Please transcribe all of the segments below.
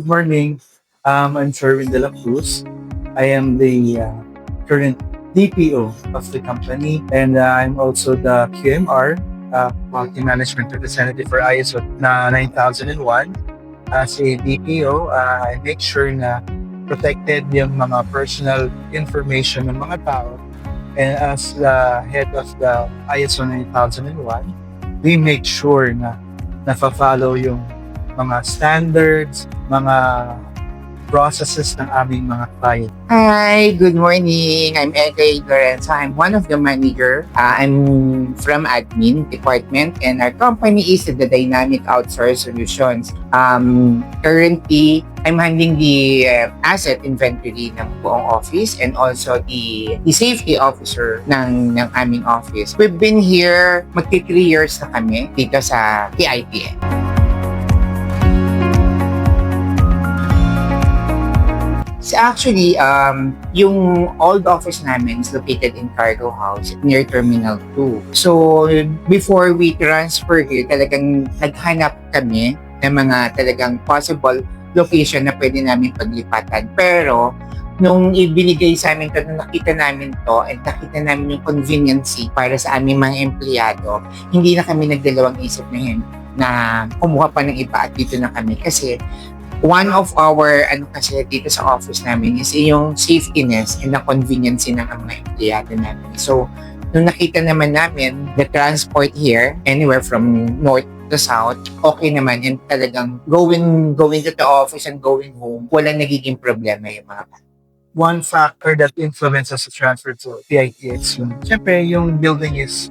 Good morning. I'm Sherwin De La Cruz. I am the current DPO of the company, and I'm also the QMR, Quality Management Representative for ISO na 9001. As a DPO, I make sure na protected yung mga personal information ng mga tao. And as the head of the ISO 9001, we make sure na nafa-follow yung mga standards, mga processes ng aming mga client. Hi, good morning. I'm Eke Lorenzo. I'm one of the manager. I'm from admin department and our company is the Dynamic Outsource Solutions. Currently, I'm handling the asset inventory ng buong office and also the safety officer ng aming office. We've been here, magti 3 years na kami dito sa PITN. So actually, yung old office namin is located in Cargo House near Terminal 2. So, before we transfer here, talagang naghanap kami ng mga talagang possible location na pwede namin paglipatan. Pero, nung ibinigay sa amin ito, nung nakita namin to, at nakita namin yung conveniency para sa aming mga empleyado, hindi na kami nagdalawang isip na kumuha pa ng iba at dito na kami. Kasi, one of our kasi dito sa office namin is yung safetyness and the convenience ng mga empleyado namin. So, nung nakita naman namin the transport here, anywhere from north to south, okay naman and talagang going to the office and going home, walang nagiging problema yung mga One factor that influences the transfer to PITX, siyempre yung building is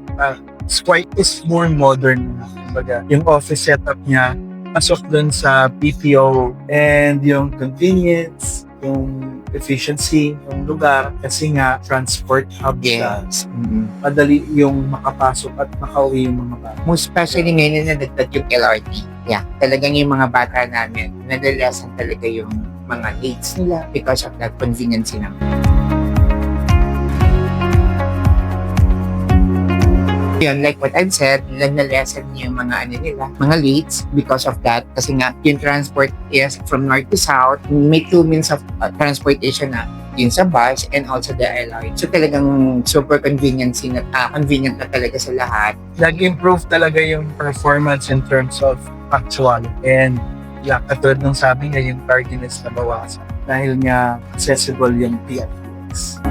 more modern. Kumbaga, yung office setup niya, pasok dun sa BPO and yung convenience, yung efficiency, yung lugar kasi nga transport hub siya. Yes. Madali yung makapasok at makauwi yung mga bata. Most especially ngayon na nagtag yung LRT. Yeah, talagang yung mga bata namin, nadalasan talaga yung mga needs nila because of that convenience naman. Yun, like what I've said, nag-lesson yung mga mga leads because of that. Kasi nga, yung transport is from north to south. May 2 means of transportation na yun sa bus and also the LRT. So talagang super convenient na talaga sa lahat. Nag-improve talaga yung performance in terms of punctuality. And katulad ng sabi nga, yung tardiness na bawasan. Dahil nga accessible yung PITX.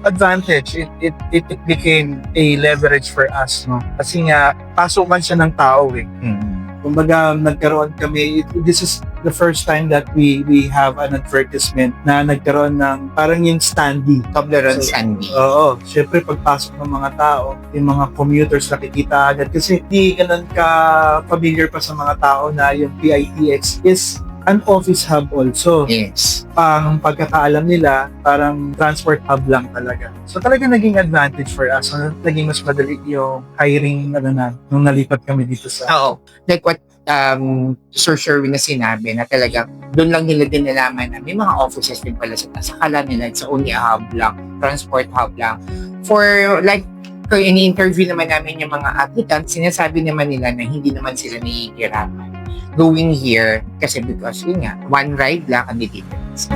Advantage, it became a leverage for us, no? Kasi nga, pasukan siya ng tao eh. Kumbaga, nagkaroon kami, this is the first time that we have an advertisement na nagkaroon ng parang yung standee. Toblerone standee. Oo. Siyempre, pagpasok ng mga tao, yung mga commuters nakikita agad. Kasi di ganun ka-familiar pa sa mga tao na yung PITX is an office hub also. Yes. Ang pagkakaalam nila, parang transport hub lang talaga. So talaga naging advantage for us. So, naging mas madali yung hiring nung nalipat kami dito sa... Oo. Like what Sir Sherwin na sinabi na talagang doon lang nila din nalaman na may mga offices din pala sa akala nila it's only a hub lang, transport hub lang. For like, kung ini-interview naman namin yung mga applicants, sinasabi naman nila na hindi naman sila nahihirapan going here kasi because yun nga, one ride lang ang difference.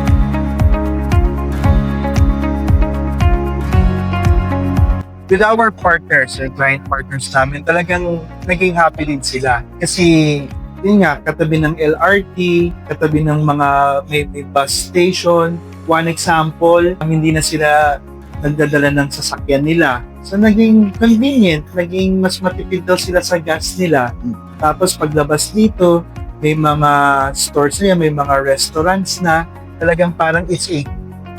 With our partners, client partners namin, talagang naging happy din sila. Kasi, yun nga, katabi ng LRT, katabi ng mga may bus station. One example, hindi na sila nagdadala ng sasakyan nila. So, naging convenient, naging mas matipid daw sila sa gas nila. Tapos, paglabas dito, may mga stores na yan, may mga restaurants na talagang parang it's a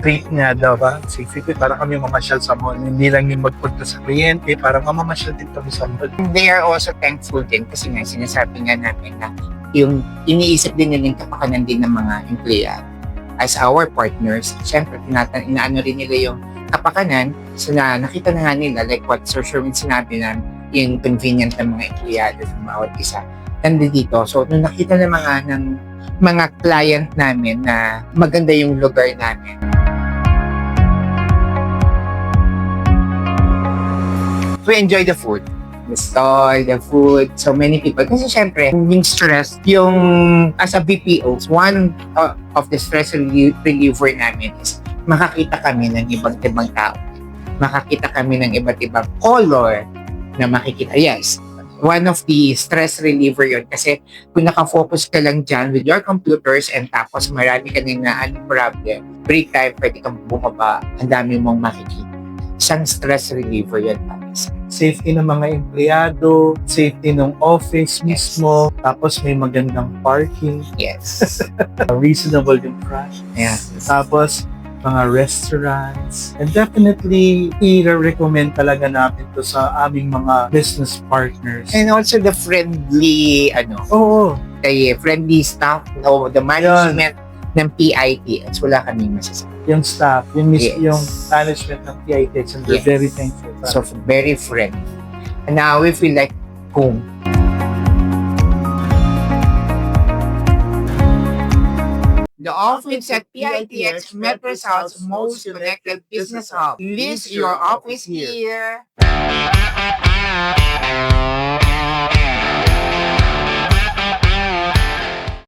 treat nga daw ba? Safety, parang kami mamasyal sa mall. Hindi lang yung magpunta sa kliyente, parang mamamasyal din kami sa mall. They are also thankful din kasi nga sinasabi nga namin na yung iniisip din nila yung kapakanan din ng mga empleyado. As our partners, syempre, inaano rin nila yung kapakanan. So na nakita na nga nila, like what Sir Sherwin sinabi na yung convenient ng mga empleyado ng bawat isa. Nandito. So, nung nakita na ng mga client namin na maganda yung lugar namin, we enjoy the food. The stall, the food, so many people. Kasi syempre, yung stress, yung as a BPO, one of the stress reliever namin is makakita kami ng iba't ibang tao. Makakita kami ng iba't ibang color na makikita. Yes, one of the stress reliever yun. Kasi kung nakafocus ka lang dyan with your computers and tapos marami ka nang problem, break time, pwede kang bumaba, ang dami mong makikita. Isang stress reliever yun. Safety ng mga empleyado, safety ng office mismo, tapos may magandang parking, Yes. reasonable yung price. Yeah. Tapos, mga restaurants. And definitely, i-recommend talaga natin to sa aming mga business partners. And also the friendly, Oo, the friendly staff, the management ng PITX, wala kaming masasabi. yung staff, Yes. yung management ng PITX, and we're Yes. very thankful. So, very friendly. And now we feel like home. The office at PITX, Metro South's most connected business hub. List your office here.